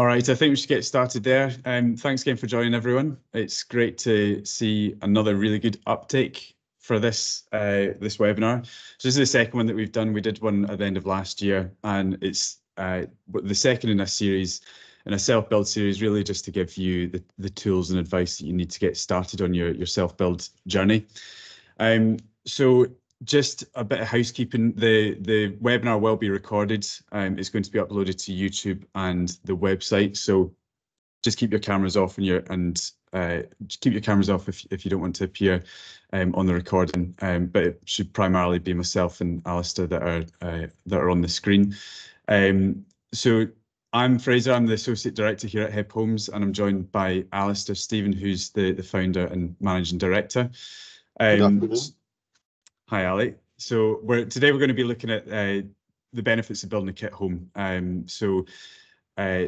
All right, I think we should get started there. Thanks again for joining, everyone. It's great to see another really good uptake for this this webinar. So this is the second one that we've done. We did one at the end of last year, and it's the second in a series, in a self-build series, really just to give you the tools and advice that you need to get started on your self-build journey. So just a bit of housekeeping. The webinar will be recorded. It's going to be uploaded to YouTube and the website. So just keep your cameras off just keep your cameras off if you don't want to appear on the recording. But it should primarily be myself and Alasdair that are on the screen. So I'm Fraser. I'm the Associate Director here at HebHomes, and I'm joined by Alasdair Stephen, who's the founder and Managing Director. Good afternoon. Hi, Ali. So today we're going to be looking at the benefits of building a kit home.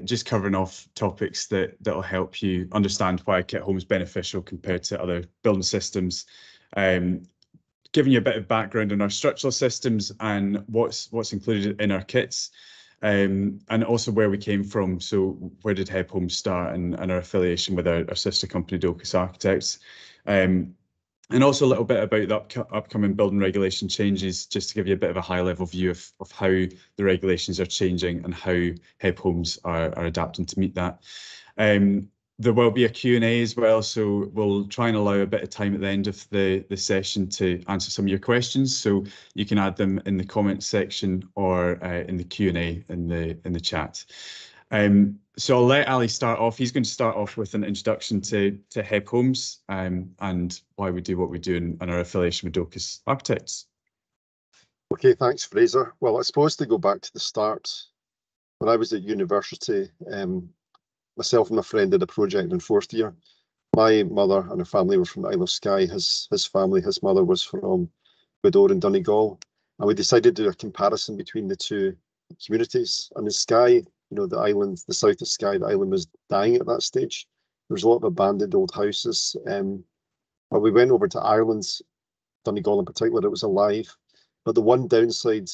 Just covering off topics that'll help you understand why a kit home is beneficial compared to other building systems. Giving you a bit of background on our structural systems and what's included in our kits, and also where we came from. So where did HebHomes start, and our affiliation with our sister company, Docus Architects. And also a little bit about the upcoming building regulation changes, just to give you a bit of a high-level view of how the regulations are changing and how HebHomes are adapting to meet that. There will be a Q&A as well, so we'll try and allow a bit of time at the end of the session to answer some of your questions. So you can add them in the comments section or in the Q&A in the chat. So I'll let Ali start off. He's going to start off with an introduction to HebHomes and why we do what we do and our affiliation with Docus Architects. Okay, thanks, Fraser. Well, I suppose to go back to the start, when I was at university, myself and my friend did a project in fourth year. My mother and her family were from the Isle of Skye. His family, his mother was from Gweedore in Donegal. And we decided to do a comparison between the two communities. And in Skye, you know, the island, the south of Skye, the island was dying at that stage. There was a lot of abandoned old houses. But we went over to Ireland, Donegal in particular, it was alive. But the one downside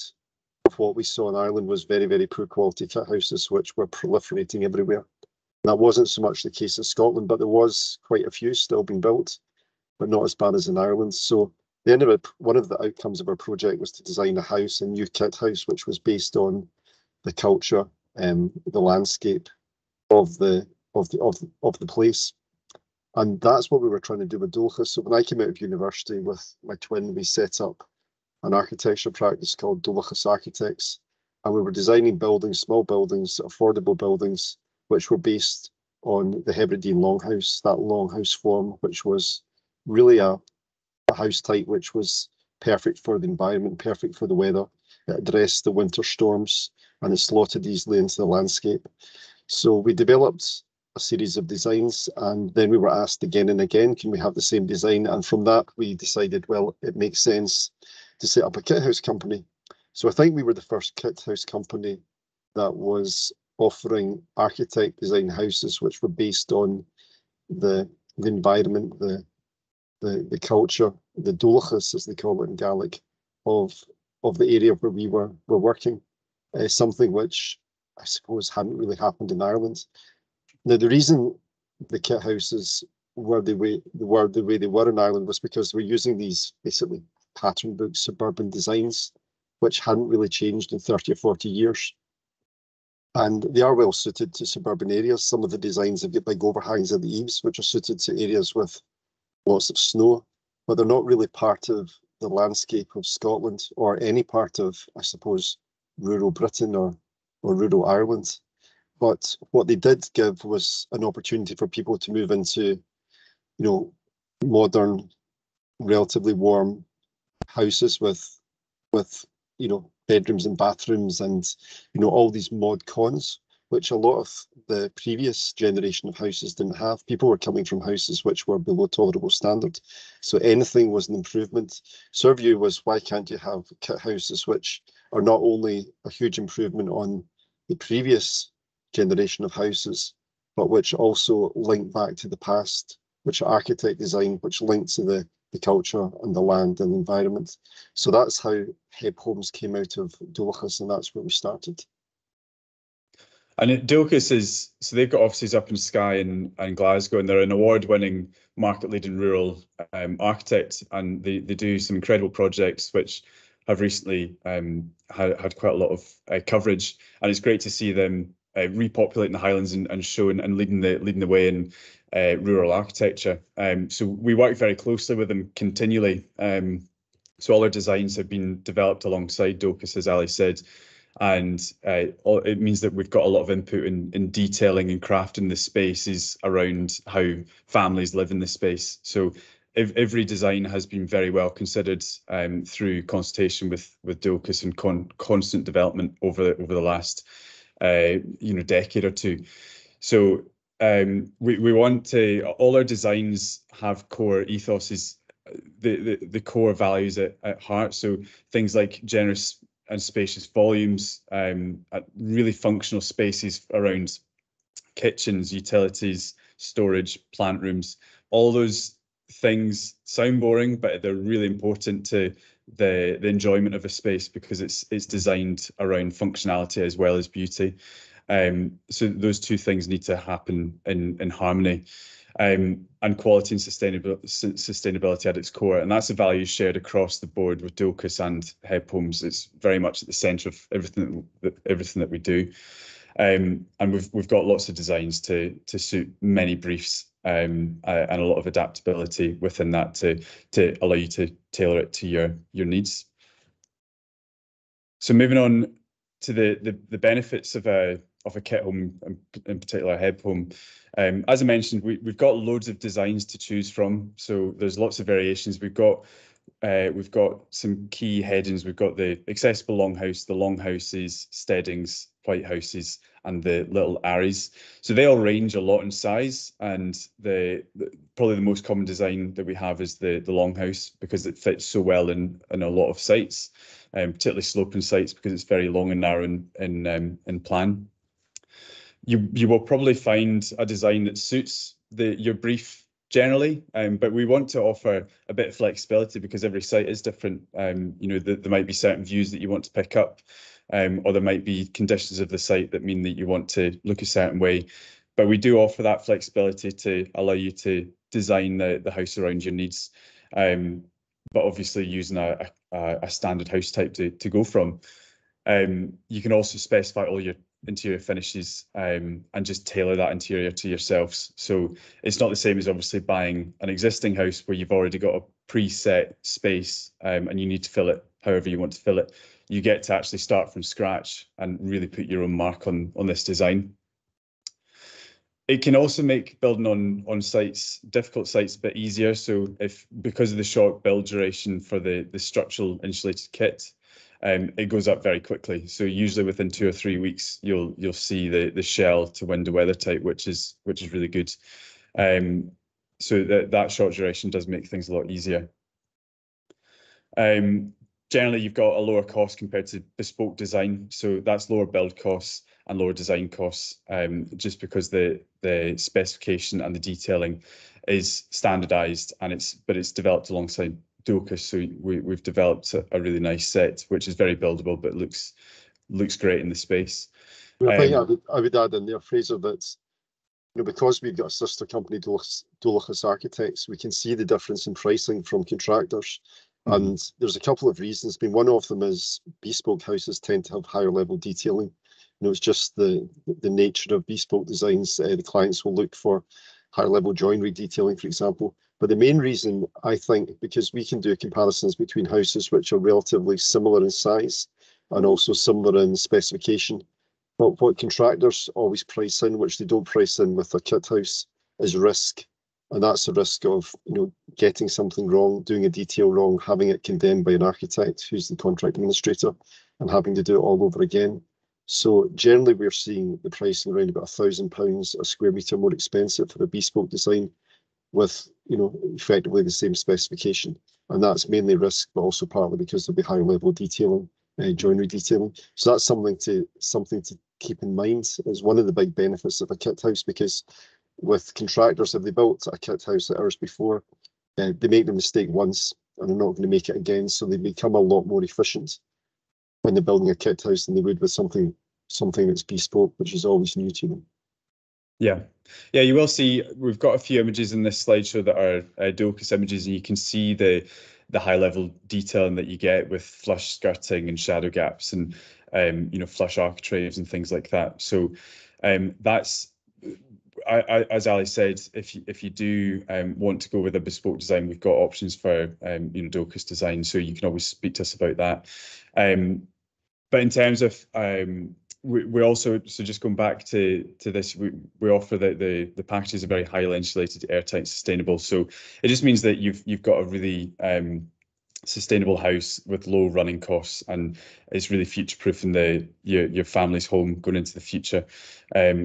of what we saw in Ireland was very, very poor quality kit houses, which were proliferating everywhere. And that wasn't so much the case in Scotland, but there was quite a few still being built, but not as bad as in Ireland. So the end of it, one of the outcomes of our project was to design a house, a new kit house, which was based on the culture, the landscape of the place. And that's what we were trying to do with Docus. So when I came out of university with my twin, we set up an architecture practice called Docus Architects, and we were designing buildings, small buildings, affordable buildings, which were based on the Hebridean longhouse, that longhouse form, which was really a house type which was perfect for the environment, perfect for the weather. It addressed the winter storms, and it slotted easily into the landscape. So we developed a series of designs, and then we were asked again and again, can we have the same design? And from that, we decided, well, it makes sense to set up a kit house company. So I think we were the first kit house company that was offering architect design houses which were based on the environment, the culture, the dulchas, as they call it in Gaelic, of the area where we were working. Something which I suppose hadn't really happened in Ireland. Now, the reason the kit houses were the way they were in Ireland was because we're using these basically pattern book suburban designs, which hadn't really changed in 30 or 40 years. And they are well suited to suburban areas. Some of the designs have got big overhangs of the eaves, which are suited to areas with lots of snow, but they're not really part of the landscape of Scotland or any part of, I suppose, rural Britain or rural Ireland. But what they did give was an opportunity for people to move into, you know, modern, relatively warm houses with you know, bedrooms and bathrooms and, you know, all these mod cons, which a lot of the previous generation of houses didn't have. People were coming from houses which were below tolerable standard. So anything was an improvement. So our view was, why can't you have kit houses which are not only a huge improvement on the previous generation of houses, but which also link back to the past, which are architect design, which link to the culture and the land and the environment. So that's how HebHomes came out of Docus, and that's where we started. And Dilkus is, so they've got offices up in Skye and Glasgow, and they're an award-winning, market-leading rural architect, and they do some incredible projects which have recently had quite a lot of coverage, and it's great to see them repopulating the Highlands and showing and leading the way in rural architecture. So we work very closely with them continually. So all our designs have been developed alongside Dilkus, as Ali said, and it means that we've got a lot of input in detailing and crafting the spaces around how families live in the space. So every design has been very well considered through consultation with Dilkus and constant development over the last decade or two. So we want to, all our designs have core ethoses, the core values at heart. So things like generous and spacious volumes, really functional spaces around kitchens, utilities, storage, plant rooms. All those things sound boring, but they're really important to the enjoyment of a space because it's designed around functionality as well as beauty. So those two things need to happen in harmony. And quality and sustainability at its core, and that's a value shared across the board with Dilkus and HebHomes. It's very much at the centre of everything that we do, and we've got lots of designs to suit many briefs, and a lot of adaptability within that to allow you to tailor it to your needs. So moving on to the benefits of a kit home, in particular a HebHome. As I mentioned, we've got loads of designs to choose from, so there's lots of variations. We've got some key headings. We've got the accessible longhouse, the longhouses, steadings, white houses, and the little aries. So they all range a lot in size, and probably the most common design that we have is the longhouse because it fits so well in a lot of sites, particularly sloping sites because it's very long and narrow in plan. You will probably find a design that suits your brief generally, but we want to offer a bit of flexibility because every site is different. There might be certain views that you want to pick up, or there might be conditions of the site that mean that you want to look a certain way. But we do offer that flexibility to allow you to design the house around your needs, but obviously using a standard house type to go from. You can also specify all your interior finishes and just tailor that interior to yourselves. So it's not the same as obviously buying an existing house where you've already got a preset space and you need to fill it however you want to fill it. You get to actually start from scratch and really put your own mark on this design. It can also make building on sites, difficult sites, a bit easier. So because of the short build duration for the structural insulated kit, it goes up very quickly. So usually within 2 or 3 weeks, you'll see the shell to window weather type, which is really good. So that short duration does make things a lot easier. Generally, you've got a lower cost compared to bespoke design, so that's lower build costs and lower design costs, just because the specification and the detailing is standardized, and it's developed alongside Dilkus. So we've developed a really nice set, which is very buildable, but looks great in the space. I think I would add in there, Fraser, that because we've got a sister company, Dilkus Architects, we can see the difference in pricing from contractors. And there's a couple of reasons. I mean, one of them is bespoke houses tend to have higher level detailing. It's just the nature of bespoke designs. The clients will look for higher level joinery detailing, for example. But the main reason, I think, because we can do comparisons between houses which are relatively similar in size and also similar in specification. But what contractors always price in, which they don't price in with a kit house, is risk. And that's the risk of getting something wrong, doing a detail wrong, having it condemned by an architect who's the contract administrator, and having to do it all over again. So generally, we're seeing the pricing around about £1,000 a square metre more expensive for a bespoke design, with effectively the same specification. And that's mainly risk, but also partly because there'll be higher level detailing, joinery detailing. So that's something to keep in mind as one of the big benefits of a kit house, because with contractors, if they built a kit house at ours before, they make the mistake once and they're not going to make it again. So they become a lot more efficient when they're building a kit house than they would with something something that's bespoke, which is always new to them. Yeah, you will see we've got a few images in this slideshow that are dual-case images, and you can see the high level detailing that you get with flush skirting and shadow gaps and flush architraves and things like that. So that's as Ali said, if you do want to go with a bespoke design, we've got options for dual-case design, so you can always speak to us about that. But in terms of we also, so just going back to this, we offer that the packages are very highly insulated, airtight, sustainable. So it just means that you've got a really sustainable house with low running costs, and it's really future-proofing your family's home going into the future,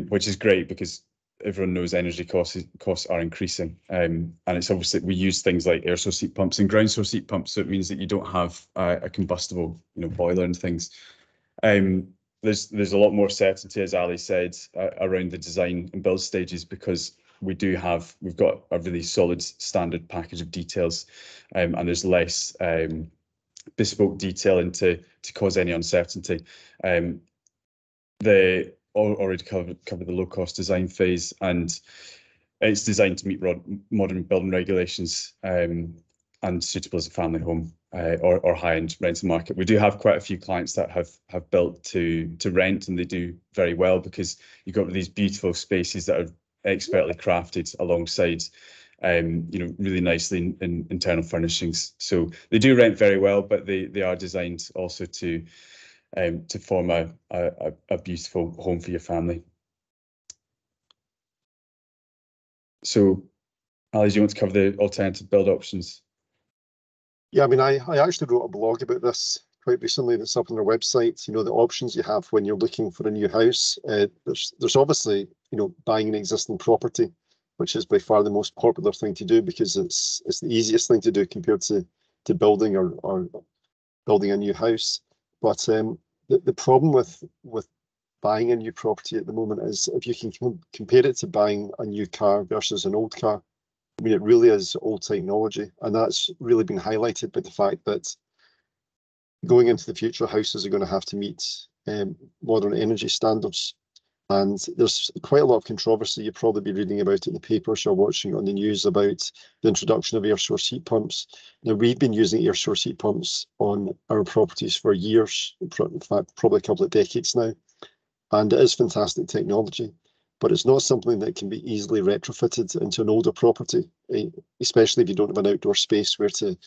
which is great because everyone knows energy costs are increasing, and it's obviously we use things like air source heat pumps and ground source heat pumps, so it means that you don't have a combustible boiler and things. There's a lot more certainty, as Ali said, around the design and build stages, because we've got a really solid standard package of details, and there's less bespoke detailing to cause any uncertainty. They already covered the low cost design phase, and it's designed to meet modern building regulations, and suitable as a family home or high-end rental market. We do have quite a few clients that have built to rent, and they do very well because you've got these beautiful spaces that are expertly crafted alongside really nicely in internal furnishings. So they do rent very well, but they are designed also to form a beautiful home for your family. So Ali, do you want to cover the alternative build options? Yeah, I mean, I actually wrote a blog about this quite recently that's up on our website. The options you have when you're looking for a new house. There's obviously, buying an existing property, which is by far the most popular thing to do because it's the easiest thing to do compared to building or building a new house. But the problem with buying a new property at the moment is if you can compare it to buying a new car versus an old car, I mean, it really is old technology, and that's really been highlighted by the fact that going into the future, houses are going to have to meet modern energy standards. And there's quite a lot of controversy. You'll probably be reading about it in the papers or watching on the news about the introduction of air source heat pumps. Now, we've been using air source heat pumps on our properties for years, in fact, probably a couple of decades now. And it is fantastic technology, but it's not something that can be easily retrofitted into an older property, especially if you don't have an outdoor space where to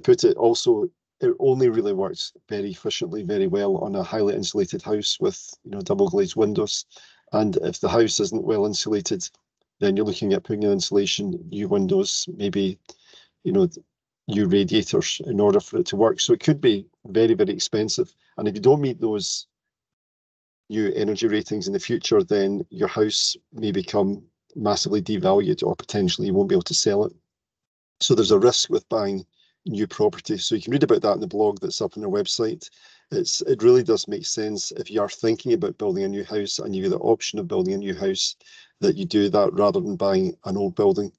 put it. Also, it only really works very efficiently, very well on a highly insulated house with double glazed windows. And if the house isn't well insulated, then you're looking at putting in insulation, new windows, maybe new radiators in order for it to work. So it could be very, very expensive. And if you don't meet those new energy ratings in the future, then your house may become massively devalued, or potentially you won't be able to sell it. So there's a risk with buying new property. So you can read about that in the blog that's up on our website. It really does make sense if you are thinking about building a new house and you have the option of building a new house, that you do that rather than buying an old building.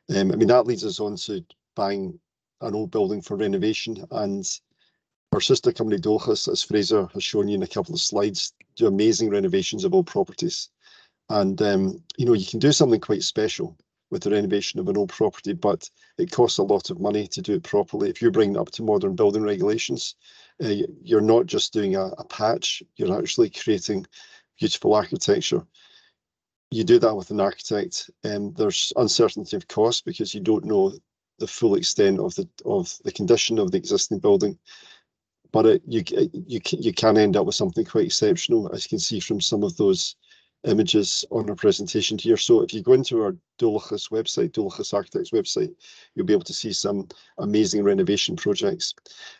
I mean, that leads us on to buying an old building for renovation. And our sister company Dolchas, as Fraser has shown you in a couple of slides, do amazing renovations of old properties. And you can do something quite special with the renovation of an old property, but it costs a lot of money to do it properly. If you're bringing it up to modern building regulations, you're not just doing a patch, you're actually creating beautiful architecture. You do that with an architect, and there's uncertainty of cost because you don't know the full extent of the condition of the existing building. But you can end up with something quite exceptional, as you can see from some of those images on our presentation here. So if you go into our Dolchas website, Dolchas Architects website, you'll be able to see some amazing renovation projects.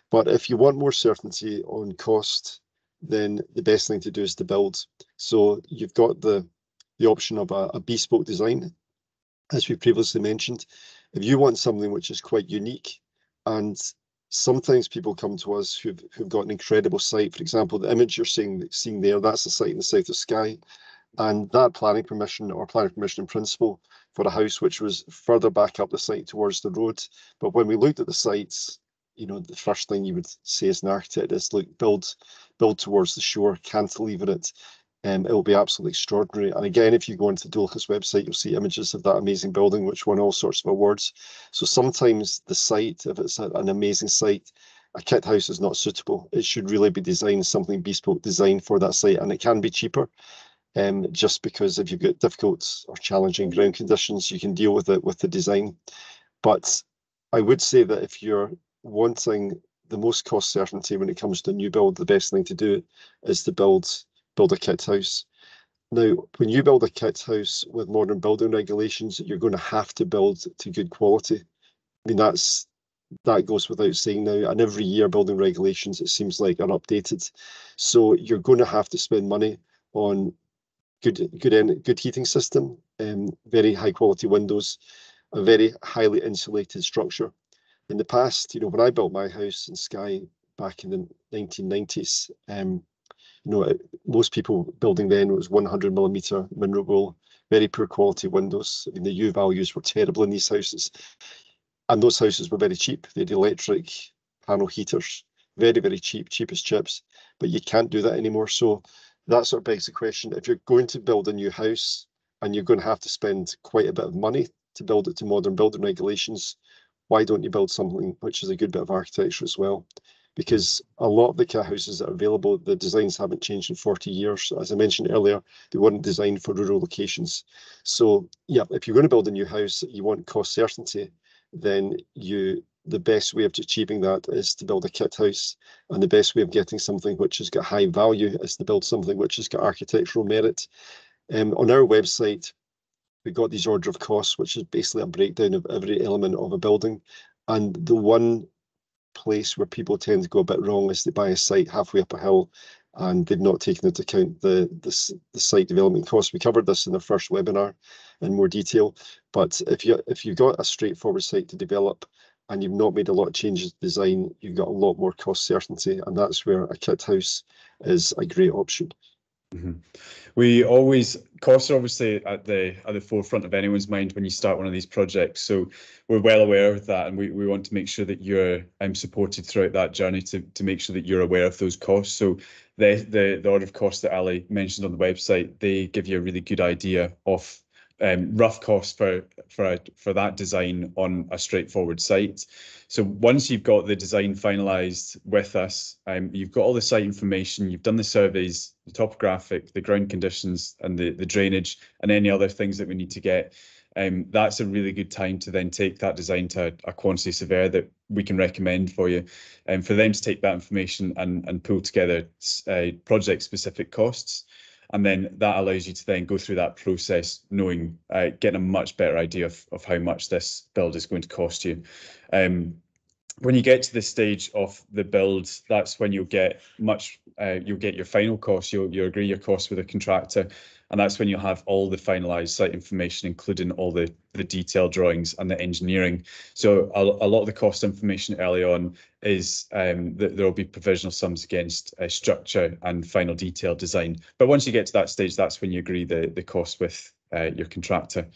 But if you want more certainty on cost, then the best thing to do is to build. So you've got the option of a bespoke design, as we previously mentioned. If you want something which is quite unique, and sometimes people come to us who've got an incredible site. For example, the image you're seeing there, that's the site in the south of Skye. And that planning permission in principle for a house which was further back up the site towards the road. But when we looked at the sites, you know, the first thing you would say as an architect is, look, build towards the shore, cantilever it. It will be absolutely extraordinary. And again, if you go onto the Dulcas website, you'll see images of that amazing building, which won all sorts of awards. So sometimes the site, if it's an amazing site, a kit house is not suitable. It should really be designed, something bespoke designed for that site, and it can be cheaper. Just because if you've got difficult or challenging ground conditions, you can deal with it with the design. But I would say that if you're wanting the most cost certainty when it comes to new build, the best thing to do is to build a kit house. Now, when you build a kit house with modern building regulations, you're going to have to build to good quality. I mean, that goes without saying now, and every year building regulations, it seems like, are updated. So you're going to have to spend money on good heating system, very high quality windows, a very highly insulated structure. In the past, you know, when I built my house in Skye back in the 1990s, you know, most people building then was 100mm mineral wool, very poor quality windows. I mean, the U values were terrible in these houses, and those houses were very cheap. They had electric panel heaters, very, very cheap, cheap as chips, but you can't do that anymore. So that sort of begs the question, if you're going to build a new house and you're going to have to spend quite a bit of money to build it to modern building regulations, why don't you build something which is a good bit of architecture as well? Because a lot of the kit houses that are available, the designs haven't changed in 40 years. As I mentioned earlier, they weren't designed for rural locations. So yeah, if you're going to build a new house, you want cost certainty, then the best way of achieving that is to build a kit house. And the best way of getting something which has got high value is to build something which has got architectural merit. On our website, we got these order of costs, which is basically a breakdown of every element of a building. And the one place where people tend to go a bit wrong is they buy a site halfway up a hill and they've not taken into account the site development costs. We covered this in the first webinar in more detail, but if you've got a straightforward site to develop and you've not made a lot of changes to design, you've got a lot more cost certainty, and that's where a kit house is a great option. Costs are obviously at the forefront of anyone's mind when you start one of these projects. So we're well aware of that, and we want to make sure that you're supported throughout that journey to make sure that you're aware of those costs. So the order of costs that Ali mentioned on the website, they give you a really good idea of rough costs for that design on a straightforward site. So once you've got the design finalized with us, you've got all the site information, you've done the surveys, the topographic, the ground conditions, and the drainage, and any other things that we need to get. That's a really good time to then take that design to a quantity surveyor that we can recommend for you, and for them to take that information and pull together project specific costs. And then that allows you to then go through that process knowing, getting a much better idea of how much this build is going to cost you. When you get to this stage of the build, that's when you'll get your final cost. You'll agree your cost with a contractor, and that's when you'll have all the finalised site information, including all the detailed drawings and the engineering. So a lot of the cost information early on is that there will be provisional sums against structure and final detailed design. But once you get to that stage, that's when you agree the cost with your contractor.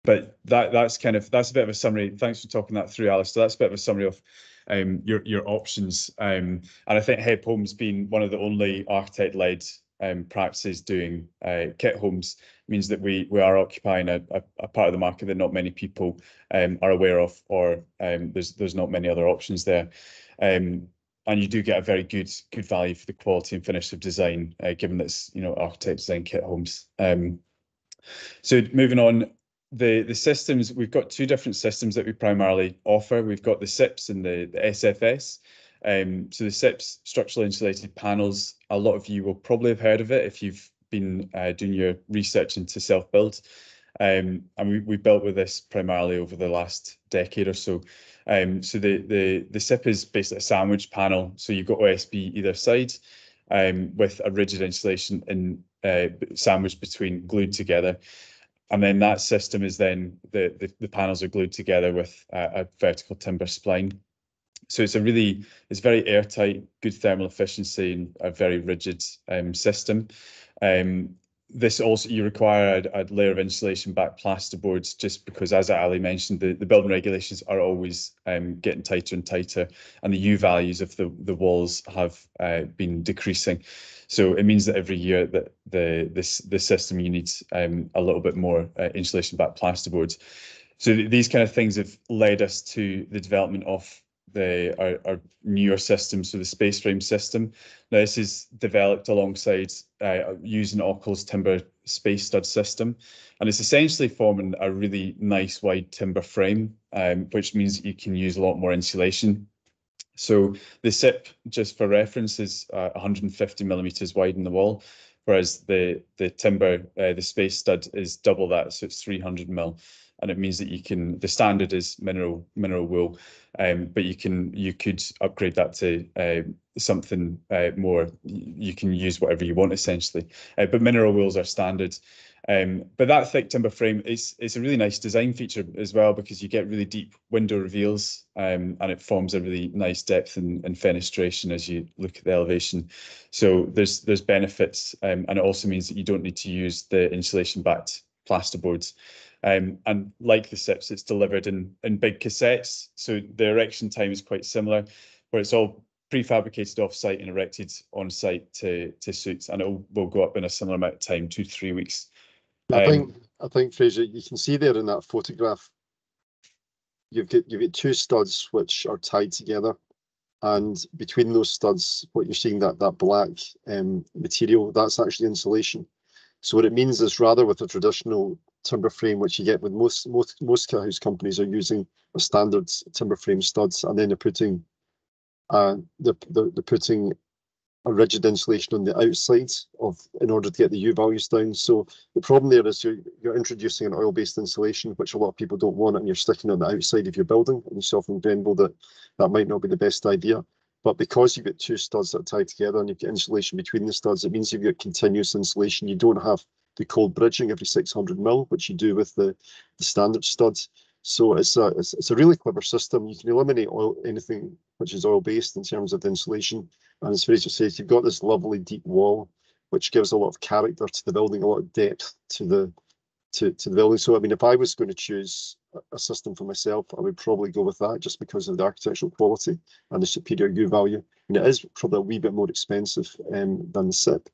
But that's a bit of a summary. Thanks for talking that through, Alasdair. That's a bit of a summary of your options. And I think HebHomes, being one of the only architect-led practices doing kit homes, means that we are occupying a part of the market that not many people are aware of, or there's not many other options there. And you do get a very good value for the quality and finish of design, given that it's, architect design kit homes. So moving on. The systems, we've got two different systems that we primarily offer. We've got the SIPs and the SFS. So the SIPs, structurally insulated panels, a lot of you will probably have heard of it if you've been doing your research into self-build. And we built with this primarily over the last decade or so. So the SIP is basically a sandwich panel. So you've got OSB either side, with a rigid insulation in sandwiched between, glued together. And then that system is then the panels are glued together with a vertical timber spline. So it's very airtight, good thermal efficiency, and a very rigid system. this also, you require a layer of insulation back plasterboards, just because, as Ali mentioned, the building regulations are always getting tighter and tighter, and the U values of the walls have been decreasing. So it means that every year that the system, you need a little bit more insulation back plasterboards. So these kind of things have led us to the development of our newer system, so the space frame system. Now, this is developed alongside using Ockle's timber space stud system, and it's essentially forming a really nice wide timber frame, which means you can use a lot more insulation. So the SIP, just for reference, is 150 millimeters wide in the wall, whereas the timber, the space stud, is double that, so it's 300 mil. And it means that you can, the standard is mineral wool, but you could upgrade that to something more. You can use whatever you want, essentially, but mineral wools are standard. But that thick timber frame is a really nice design feature as well, because you get really deep window reveals, and it forms a really nice depth and fenestration as you look at the elevation. So there's benefits, and it also means that you don't need to use the insulation backed plasterboards. And like the SIPs, it's delivered in big cassettes, so the erection time is quite similar, where it's all prefabricated off-site and erected on-site to suit, and it will go up in a similar amount of time, 2 to 3 weeks. I think Fraser, you can see there in that photograph, you've got two studs which are tied together, and between those studs, what you're seeing, that black material, that's actually insulation. So what it means is, rather with a traditional timber frame, which you get with most kit house companies are using a standard timber frame studs, and then they're putting a rigid insulation on the outside in order to get the U values down. So the problem there is you're introducing an oil-based insulation, which a lot of people don't want, and you're sticking it on the outside of your building, and you see often demo that might not be the best idea. But because you've got two studs that are tied together and you've got insulation between the studs, it means you've got continuous insulation. You don't have the cold bridging every 600 mil, which you do with the standard studs. So it's a really clever system. You can eliminate anything which is oil-based in terms of the insulation. And as Fraser says, you've got this lovely deep wall, which gives a lot of character to the building, a lot of depth to the building. So I mean, if I was going to choose a system for myself, I would probably go with that, just because of the architectural quality and the superior U value. And it is probably a wee bit more expensive than the SIP,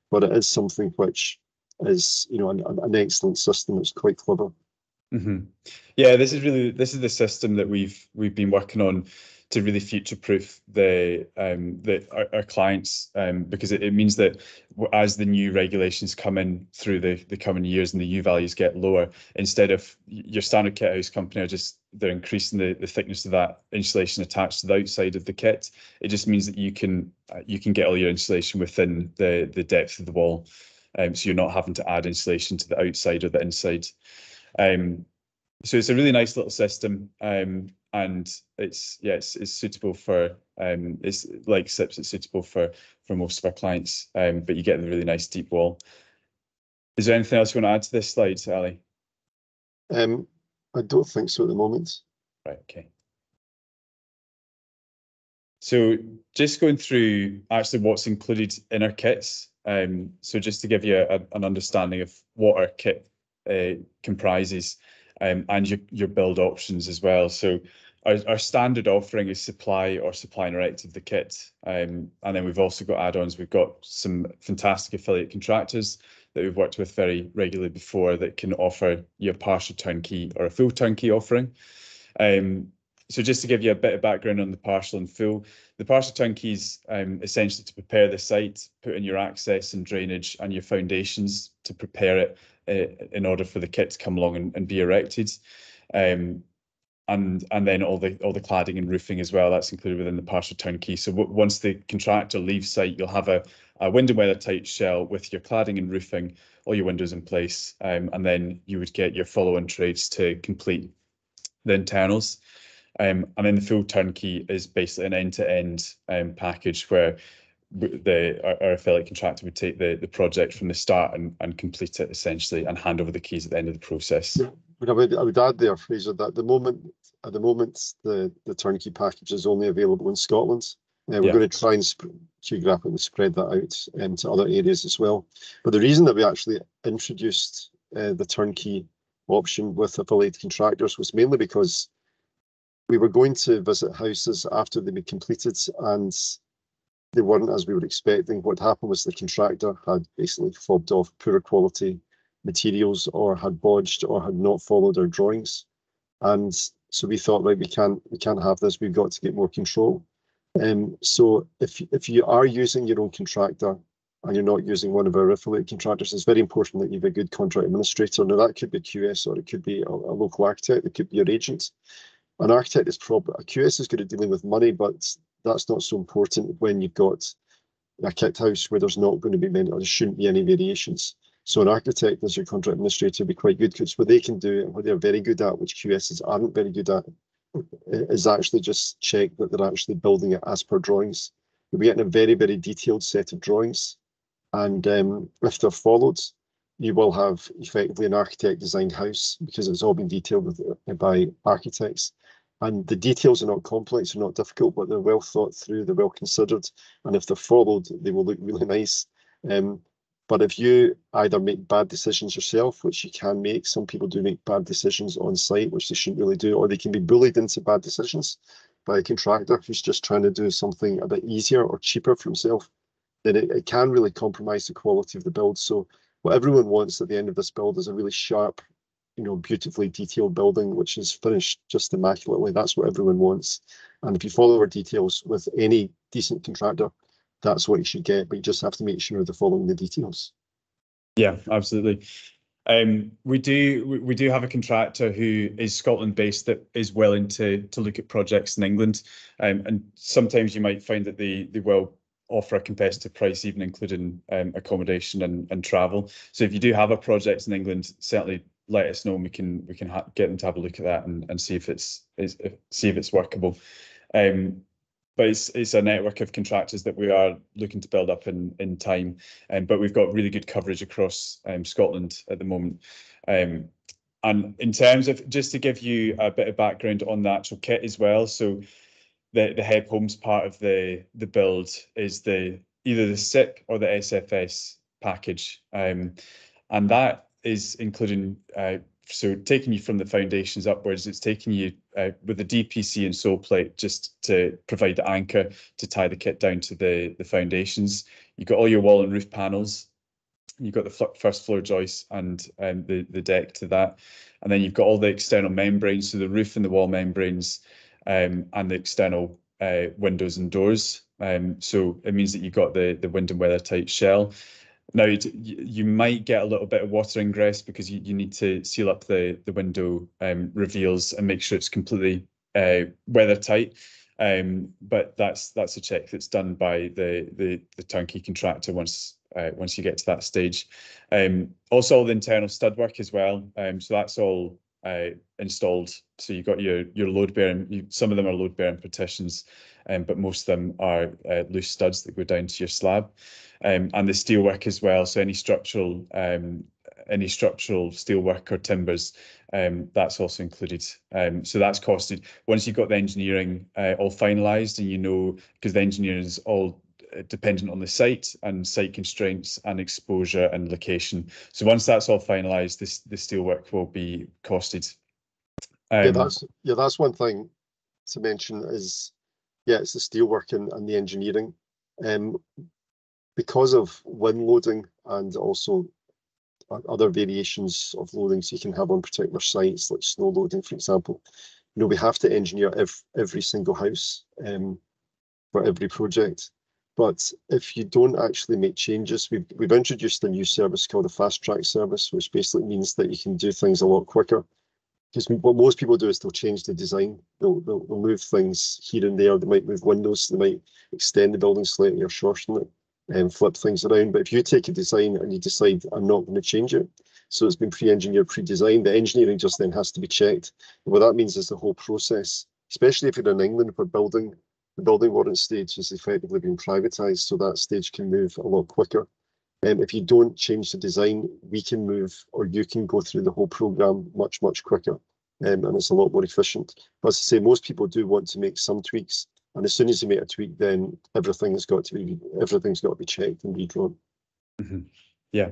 but it is something which is, you know, an excellent system. It's quite clever. Mm-hmm. Yeah, this is the system that we've been working on to really future-proof our clients, because it means that as the new regulations come in through the coming years and the U values get lower, instead of your standard kit house company they're increasing the thickness of that insulation attached to the outside of the kit. It just means that you can get all your insulation within the depth of the wall, so you're not having to add insulation to the outside or the inside. So it's a really nice little system, and it's suitable for it's like SIPs. It's suitable for most of our clients, but you get the really nice deep wall. Is there anything else you want to add to this slide, Ali? I don't think so at the moment. Right. Okay. So just going through actually what's included in our kits. So just to give you an understanding of what our kit comprises, and your build options as well. So our standard offering is supply and erect of the kit, and then we've also got add-ons. We've got some fantastic affiliate contractors that we've worked with very regularly before that can offer you a partial turnkey or a full turnkey offering. So just to give you a bit of background on the partial and full, the partial turnkey is essentially to prepare the site, put in your access and drainage and your foundations to prepare it in order for the kit to come along and be erected, and then all the cladding and roofing as well. That's included within the partial turnkey. So once the contractor leaves site, you'll have a wind and weather tight shell with your cladding and roofing, all your windows in place, and then you would get your follow-on trades to complete the internals. And then the full turnkey is basically an end-to-end package where our affiliate contractor would take the project from the start and complete it essentially, and hand over the keys at the end of the process. Yeah, but I would add there, Fraser, that at the moment the turnkey package is only available in Scotland. We're going to try and geographically spread that out to other areas as well. But the reason that we actually introduced the turnkey option with affiliated contractors was mainly because we were going to visit houses after they'd been completed and they weren't as we were expecting. What happened was the contractor had basically fobbed off poorer quality materials or had bodged or had not followed our drawings. And so we thought, right, we can't have this. We've got to get more control. So if you are using your own contractor and you're not using one of our affiliate contractors, it's very important that you have a good contract administrator. Now that could be QS or it could be a local architect, it could be your agent. An architect is probably, a QS is good at dealing with money, but that's not so important when you've got a kit house where there's not going to be many, or there shouldn't be any variations. So an architect as your contract administrator would be quite good because what they can do and what they're very good at, which QSs aren't very good at, is actually just check that they're actually building it as per drawings. You'll be getting a very, very detailed set of drawings. And if they're followed, you will have effectively an architect designed house because it's all been detailed by architects. And the details are not complex, they're not difficult, but they're well thought through, they're well considered. And if they're followed, they will look really nice. But if you either make bad decisions yourself, which you can make, some people do make bad decisions on site, which they shouldn't really do, or they can be bullied into bad decisions by a contractor who's just trying to do something a bit easier or cheaper for himself, then it can really compromise the quality of the build. So what everyone wants at the end of this build is a really sharp, beautifully detailed building, which is finished just immaculately. That's what everyone wants. And if you follow our details with any decent contractor, that's what you should get, but you just have to make sure they're following the details. Yeah, absolutely. We do have a contractor who is Scotland based that is willing to look at projects in England, and sometimes you might find that they will offer a competitive price, even including accommodation and travel. So if you do have a project in England, certainly let us know and we can get them to have a look at that and see if it's workable. But it's a network of contractors that we are looking to build up in time. But we've got really good coverage across Scotland at the moment. And in terms of, just to give you a bit of background on the actual kit as well, so the HebHomes part of the build is either the SIP or the SFS package. And that is including so taking you from the foundations upwards, it's taking you with the DPC and sole plate just to provide the anchor to tie the kit down to the foundations. You've got all your wall and roof panels. You've got the first floor joists and the deck to that. And then you've got all the external membranes, so the roof and the wall membranes and the external windows and doors. So it means that you've got the wind and weather tight shell. Now, you might get a little bit of water ingress because you need to seal up the window reveals and make sure it's completely weather tight. But that's a check that's done by the turnkey contractor once you get to that stage. Also, all the internal stud work as well. So that's all installed. So you've got your load bearing. Some of them are load bearing partitions, but most of them are loose studs that go down to your slab. And the steel work as well. So any structural steel work or timbers, that's also included. So that's costed once you've got the engineering all finalised, and because the engineering is all dependent on the site and site constraints and exposure and location. So once that's all finalised, the steel work will be costed. That's one thing to mention is, it's the steel work and the engineering. Because of wind loading and also other variations of loadings you can have on particular sites, like snow loading, for example, we have to engineer every single house for every project. But if you don't actually make changes, we've introduced a new service called a fast track service, which basically means that you can do things a lot quicker. Because what most people do is they'll change the design. They'll move things here and there. They might move windows. They might extend the building slightly or shorten it and flip things around. But if you take a design and you decide, I'm not going to change it, so it's been pre-engineered, pre-designed, the engineering just then has to be checked. And what that means is the whole process, especially if you're in England, where the building warrant stage has effectively been privatised, so that stage can move a lot quicker. If you don't change the design, we can move, or you can go through the whole programme much, much quicker, and it's a lot more efficient. But as I say, most people do want to make some tweaks, And as soon as you make a tweak, then everything's got to be checked and redrawn. Yeah,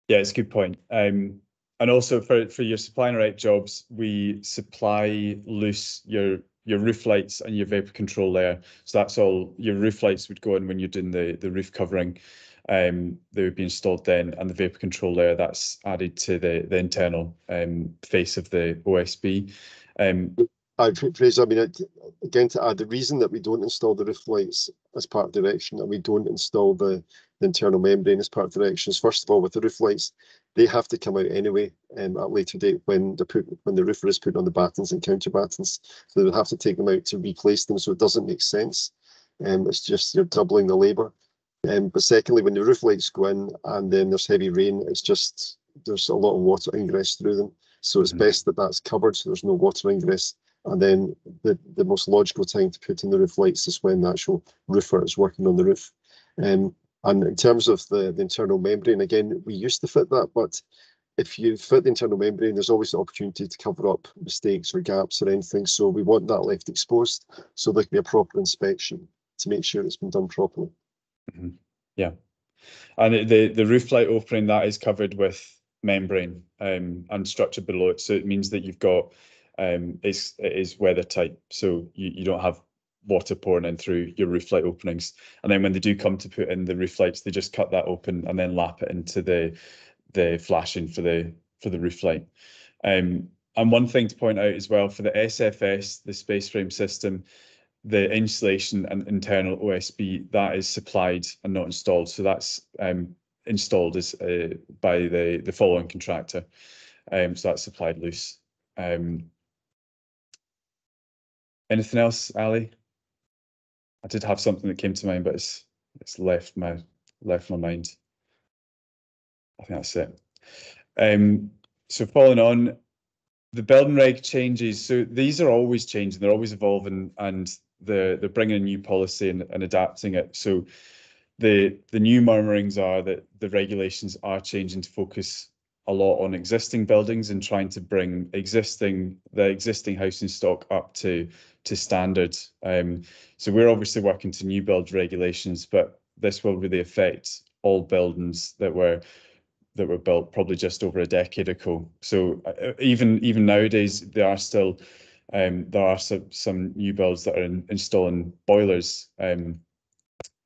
it's a good point. And also for your supply and erect jobs, we supply loose your roof lights and your vapor control layer. So that's all. Your roof lights would go in when you're doing the roof covering. They would be installed then, and the vapor control layer that's added to the internal face of the OSB. Fraser, I mean, again, to add, the reason that we don't install the roof lights as part of the erection and we don't install the internal membrane as part of the erection is, first of all, with the roof lights, they have to come out anyway at a later date when the roofer is put on the battens and counter battens. So they would have to take them out to replace them. So it doesn't make sense. It's just you're doubling the labour. But secondly, when the roof lights go in and then there's heavy rain, it's just there's a lot of water ingress through them. So it's best that that's covered so there's no water ingress. And then the most logical time to put in the roof lights is when the actual roofer is working on the roof. And in terms of the internal membrane, again, we used to fit that, but if you fit the internal membrane, there's always the opportunity to cover up mistakes or gaps or anything. So we want that left exposed so there can be a proper inspection to make sure it's been done properly. Yeah. And the roof light opening, that is covered with membrane and structure below it. So it means that you've got it is weather tight, so you don't have water pouring in through your roof light openings. And then when they do come to put in the roof lights, they just cut that open and then lap it into the flashing for the roof light. And one thing to point out as well, for the SFS, the space frame system, the insulation and internal OSB, that is supplied and not installed. So that's installed as by the following contractor. So that's supplied loose. Anything else, Ali? I did have something that came to mind, but it's left my mind. I think that's it. So following on, the building reg changes. So these are always changing; they're always evolving, and they're bringing a new policy and adapting it. So the new murmurings are that the regulations are changing to focus a lot on existing buildings and trying to bring the existing housing stock up to standard. So we're obviously working to new build regulations, but this will really affect all buildings that were built probably just over a decade ago. So even nowadays, there are some new builds that are installing boilers.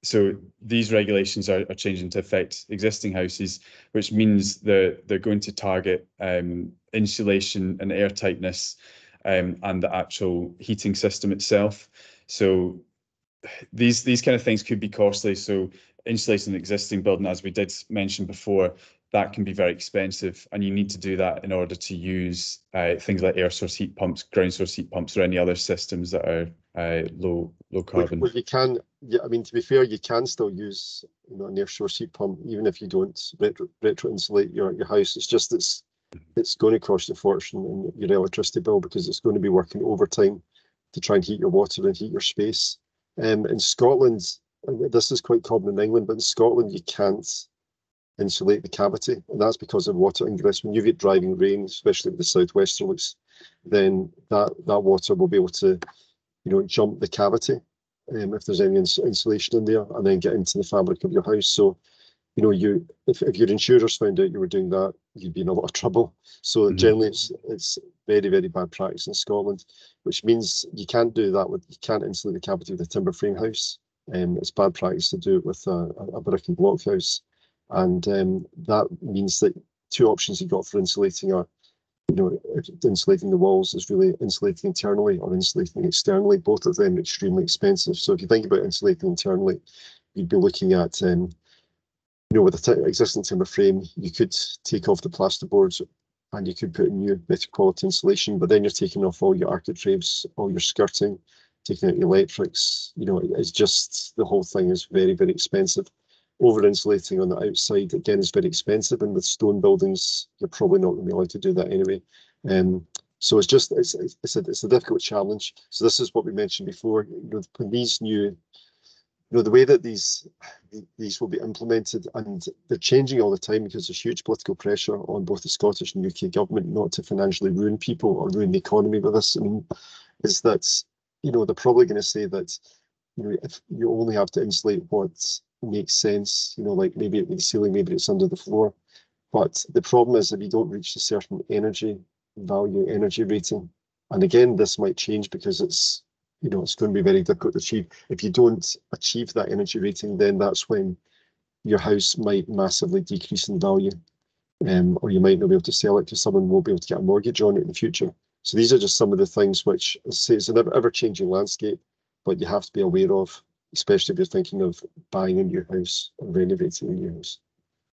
So these regulations are changing to affect existing houses, which means they're going to target insulation and air tightness and the actual heating system itself. So these kind of things could be costly. So insulating an existing building, as we did mention before, that can be very expensive, and you need to do that in order to use things like air source heat pumps, ground source heat pumps, or any other systems that are low carbon. Well, you can, yeah. I mean, to be fair, you can still use an air source heat pump even if you don't retro insulate your house. It's just it's going to cost a fortune in your electricity bill because it's going to be working overtime to try and heat your water and heat your space. In Scotland, this is quite common in England, but in Scotland you can't insulate the cavity, and that's because of water ingress. When you get driving rain, especially with the southwesterlies, then that water will be able to jump the cavity if there's any insulation in there, and then get into the fabric of your house. So if your insurers found out you were doing that, you'd be in a lot of trouble. So generally it's very, very bad practice in Scotland, which means you can't do that you can't insulate the cavity with a timber frame house. It's bad practice to do it with a brick and block house. And that means that two options you've got for insulating are, insulating the walls is really insulating internally or insulating externally. Both of them are extremely expensive. So if you think about insulating internally, you'd be looking at, with the existing timber frame, you could take off the plasterboards and you could put in new better quality insulation, but then you're taking off all your architraves, all your skirting, taking out your electrics. It's just, the whole thing is very, very expensive. Over insulating on the outside, again, is very expensive, and with stone buildings, you're probably not going to be allowed to do that anyway. So it's a difficult challenge. So this is what we mentioned before. When these new, the way that these will be implemented, and they're changing all the time because there's huge political pressure on both the Scottish and UK government not to financially ruin people or ruin the economy with this. I mean, is that they're probably going to say that, if you only have to insulate what makes sense, like maybe at the ceiling, maybe it's under the floor. But the problem is if you don't reach a certain energy value, energy rating, and again, this might change because it's going to be very difficult to achieve. If you don't achieve that energy rating, then that's when your house might massively decrease in value, or you might not be able to sell it because someone won't be able to get a mortgage on it in the future. So these are just some of the things which, as I say, it's an ever-changing landscape, but you have to be aware of, especially if you're thinking of buying a new house or renovating a new house.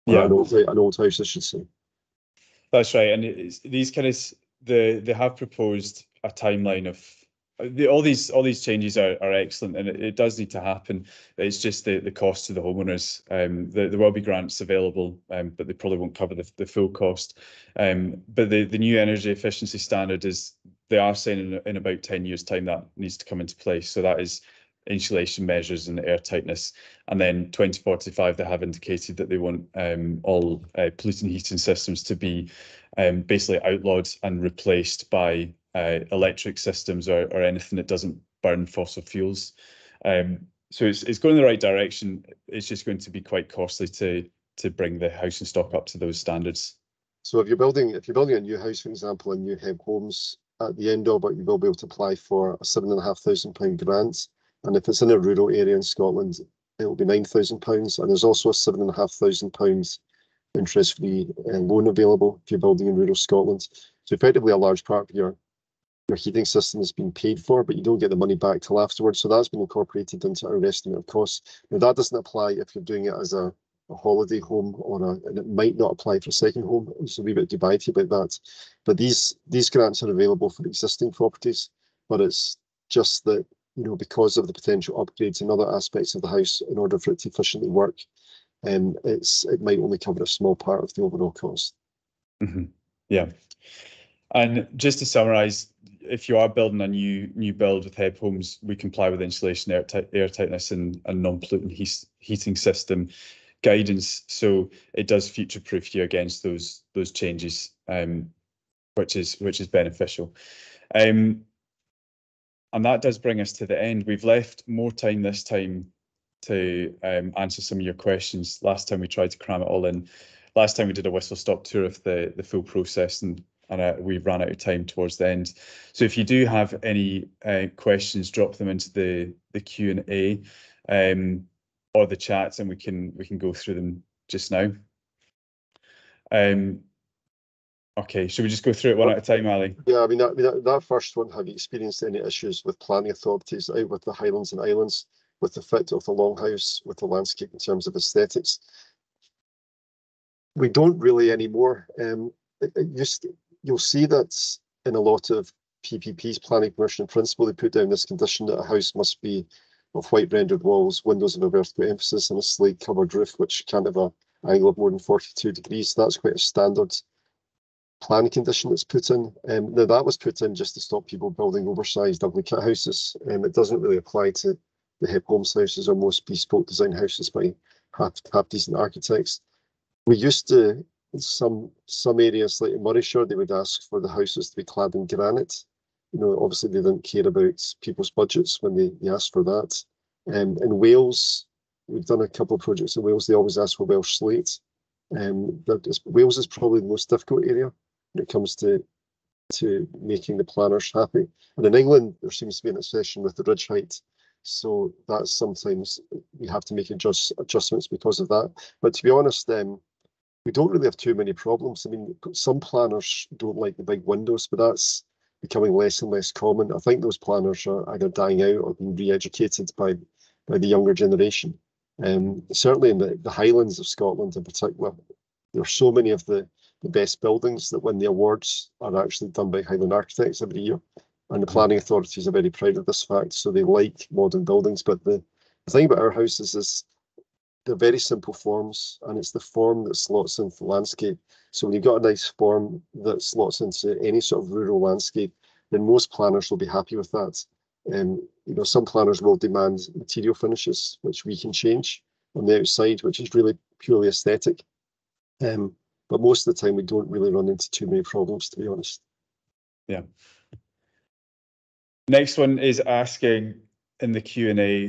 Or an old house, I should say. That's right, and these kind of they have proposed a timeline of all these changes are excellent, and it does need to happen. It's just the cost to the homeowners. There will be grants available, but they probably won't cover the full cost. But the new energy efficiency standard they are saying in about 10 years' time that needs to come into place. So that is insulation measures and air tightness. And then 2045, they have indicated that they want all polluting heating systems to be basically outlawed and replaced by electric systems or anything that doesn't burn fossil fuels. So it's going in the right direction. It's just going to be quite costly to bring the housing stock up to those standards. So if you're building a new house, for example, a new HebHomes, at the end of it, you will be able to apply for a £7,500 grant. And if it's in a rural area in Scotland, it will be £9,000. And there's also a £7,500 interest-free loan available if you're building in rural Scotland. So effectively, a large part of your heating system has been paid for, but you don't get the money back till afterwards. So that's been incorporated into our estimate of costs. Now, that doesn't apply if you're doing it as a holiday home and it might not apply for a second home. It's a wee bit debatey about that. But these grants are available for existing properties, but it's just that, because of the potential upgrades in other aspects of the house in order for it to efficiently work, it might only cover a small part of the overall cost. Mm-hmm. Yeah. And just to summarise, if you are building a new build with HebHomes, we comply with insulation, air tightness, and non-pollutant heating system guidance. So it does future-proof you against those changes, which is beneficial. And that does bring us to the end. We've left more time this time to answer some of your questions. Last time we tried to cram it all in. Last time we did a whistle-stop tour of the full process, and we've ran out of time towards the end. So if you do have any questions, drop them into the Q&A or the chats, and we can go through them just now. Okay, should we just go through it one at a time, Ali? Yeah, I mean that first one. Have you experienced any issues with planning authorities out with the Highlands and Islands, with the fit of the longhouse, with the landscape in terms of aesthetics? We don't really anymore. You'll see that in a lot of PPPs, planning permission in principle, they put down this condition that a house must be of white rendered walls, windows of a vertical emphasis, and a slate covered roof, which can't have an angle of more than 42 degrees. So that's quite a standard plan condition that's put in. Now that was put in just to stop people building oversized, ugly cut houses. It doesn't really apply to the HebHomes houses or most bespoke design houses by half decent architects. We used to, in some areas like in Murrayshire, they would ask for the houses to be clad in granite. Obviously they didn't care about people's budgets when they asked for that. In Wales, we've done a couple of projects in Wales. They always ask for Welsh slate. Wales is probably the most difficult area when it comes to making the planners happy. And in England, there seems to be an obsession with the ridge height. So that's sometimes we have to make adjustments because of that. But to be honest, we don't really have too many problems. I mean, some planners don't like the big windows, but that's becoming less and less common. I think those planners are either dying out or being re-educated by the younger generation. Certainly in the Highlands of Scotland in particular, there are so many of the best buildings that win the awards are actually done by Highland architects every year. And the planning authorities are very proud of this fact, so they like modern buildings. But the thing about our houses is they're very simple forms, and it's the form that slots into the landscape. So when you've got a nice form that slots into any sort of rural landscape, then most planners will be happy with that. Some planners will demand material finishes, which we can change on the outside, which is really purely aesthetic. But most of the time, we don't really run into too many problems, to be honest. Yeah. Next one is asking in the Q&A,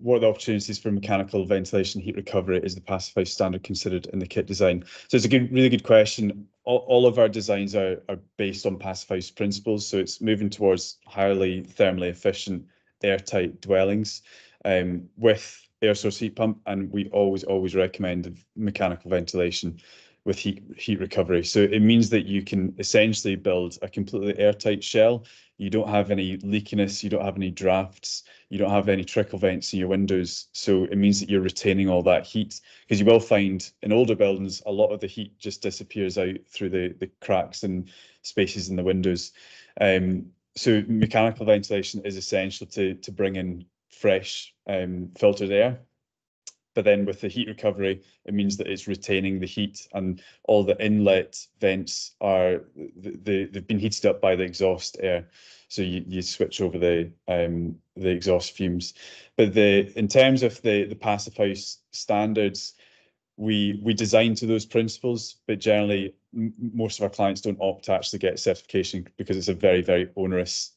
what are the opportunities for mechanical ventilation heat recovery? Is the passive house standard considered in the kit design? So it's a really good question. All of our designs are based on passive house principles, so it's moving towards highly thermally efficient airtight dwellings with air source heat pump, and we always recommend mechanical ventilation with heat recovery. So it means that you can essentially build a completely airtight shell. You don't have any leakiness, you don't have any drafts, you don't have any trickle vents in your windows. So it means that you're retaining all that heat, because you will find in older buildings, a lot of the heat just disappears out through the cracks and spaces in the windows. So mechanical ventilation is essential to bring in fresh filtered air. But then with the heat recovery, it means that it's retaining the heat, and all the inlet vents they've been heated up by the exhaust air. So you switch over the exhaust fumes. But in terms of the passive house standards, we design to those principles, but generally most of our clients don't opt to actually get certification because it's a very onerous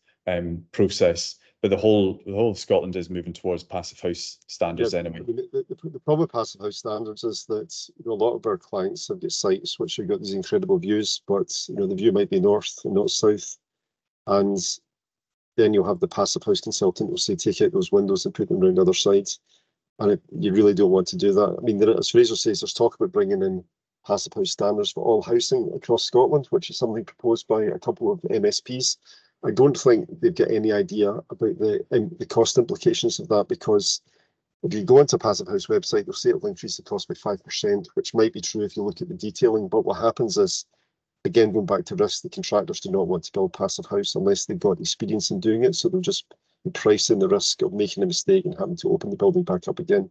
process. But the whole of Scotland is moving towards passive house standards anyway. I mean, the problem with passive house standards is that a lot of our clients have got sites which have got these incredible views, but the view might be north and not south, and then you'll have the passive house consultant who'll say take out those windows and put them around the other side, and you really don't want to do that. I mean, as Fraser says, there's talk about bringing in passive house standards for all housing across Scotland, which is something proposed by a couple of MSPs. I don't think they've got any idea about the cost implications of that, because if you go into a passive house website, they'll say it'll increase the cost by 5%, which might be true if you look at the detailing. But what happens is, again, going back to risk, the contractors do not want to build passive house unless they've got experience in doing it. So they'll just be pricing the risk of making a mistake and having to open the building back up again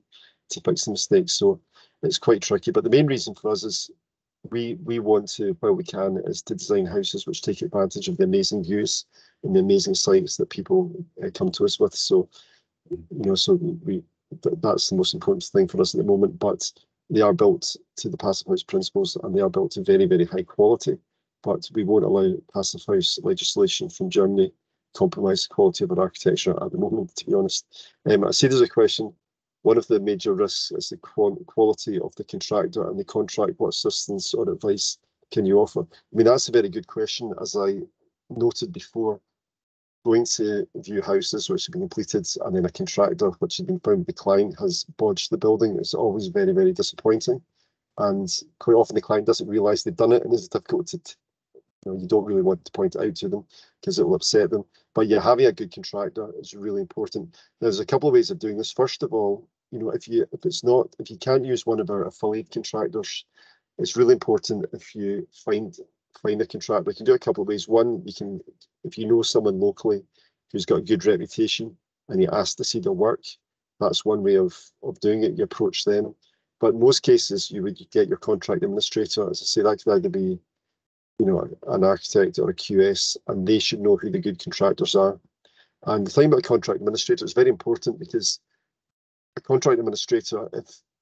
to fix the mistake. So it's quite tricky. But the main reason for us is we want to, while we can, is to design houses which take advantage of the amazing views and the amazing sites that people come to us with. So, that's the most important thing for us at the moment. But they are built to the passive house principles, and they are built to very high quality. But we won't allow passive house legislation from Germany compromise the quality of our architecture at the moment, to be honest. I see there's a question. One of the major risks is the quality of the contractor and the contract. What assistance or advice can you offer? I mean, that's a very good question. As I noted before, going to view houses which have been completed and then a contractor which has been found with the client has bodged the building, it's always very disappointing. And quite often the client doesn't realise they've done it, and it's difficult to, you don't really want to point it out to them because it will upset them. But yeah, having a good contractor is really important. There's a couple of ways of doing this. First of all, if you can't use one of our affiliate contractors, it's really important if you find a contractor. You can do it a couple of ways. One, if you know someone locally who's got a good reputation and you ask to see their work, that's one way of doing it. You approach them. But in most cases, you would get your contract administrator. As I say, that could either be an architect or a QS, and they should know who the good contractors are. And the thing about a contract administrator is very important, because a contract administrator,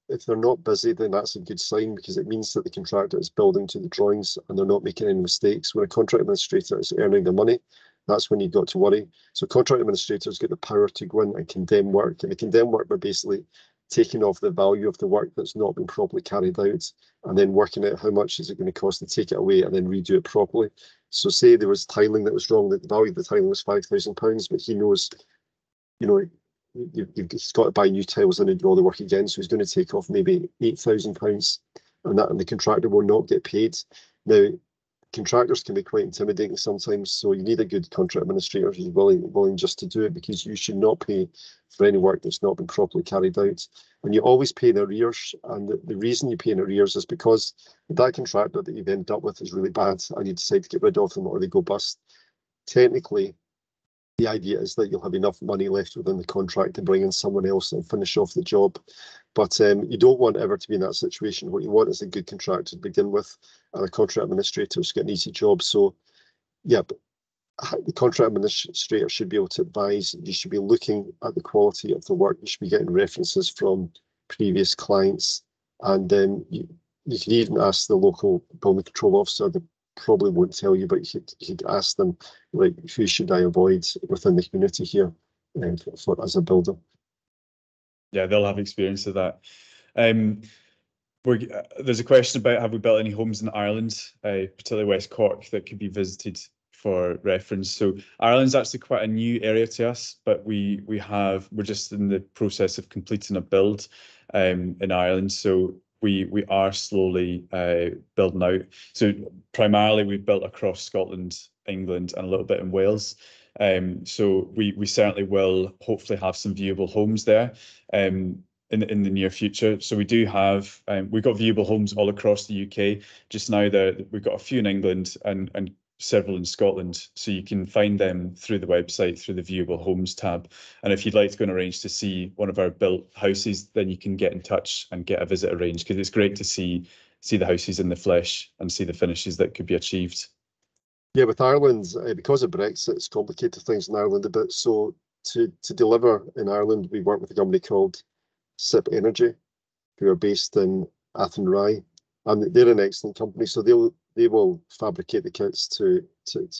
if they're not busy, then that's a good sign, because it means that the contractor is building to the drawings and they're not making any mistakes. When a contract administrator is earning their money, that's when you've got to worry. So contract administrators get the power to go in and condemn work, and they condemn work by basically taking off the value of the work that's not been properly carried out, and then working out how much is it going to cost to take it away and then redo it properly. So say there was tiling that was wrong, that the value of the tiling was £5,000, but he knows, you've got to buy new tiles and do all the work again, so he's going to take off maybe £8,000, and the contractor will not get paid. Now, contractors can be quite intimidating sometimes, so you need a good contract administrator who's willing just to do it, because you should not pay for any work that's not been properly carried out. And you always pay in arrears, and the reason you pay in arrears is because that contractor that you've ended up with is really bad and you decide to get rid of them, or they go bust. Technically, the idea is that you'll have enough money left within the contract to bring in someone else and finish off the job. But you don't want ever to be in that situation. What you want is a good contractor to begin with, and a contract administrator who's got an easy job. So, yeah, but the contract administrator should be able to advise. You should be looking at the quality of the work. You should be getting references from previous clients, and then you can even ask the local building control officer, the probably won't tell you, but you could ask them, like, who should I avoid within the community here for as a builder. Yeah, they'll have experience of that. There's a question about, have we built any homes in Ireland, particularly West Cork, that could be visited for reference? So Ireland's actually quite a new area to us, but we're just in the process of completing a build in Ireland. So we are slowly building out. So primarily we've built across Scotland, England, and a little bit in Wales. So we certainly will hopefully have some viewable homes there. In the near future. So we do have, we've got viewable homes all across the UK. Just now we've got a few in England and several in Scotland. So you can find them through the website, through the viewable homes tab. And if you'd like to go and arrange to see one of our built houses, then you can get in touch and get a visit arranged, because it's great to see the houses in the flesh and see the finishes that could be achieved. Yeah, with Ireland, because of Brexit, it's complicated things in Ireland a bit. So to deliver in Ireland, we work with a company called SIP Energy, who are based in Athenry, and they're an excellent company. So they will fabricate the kits to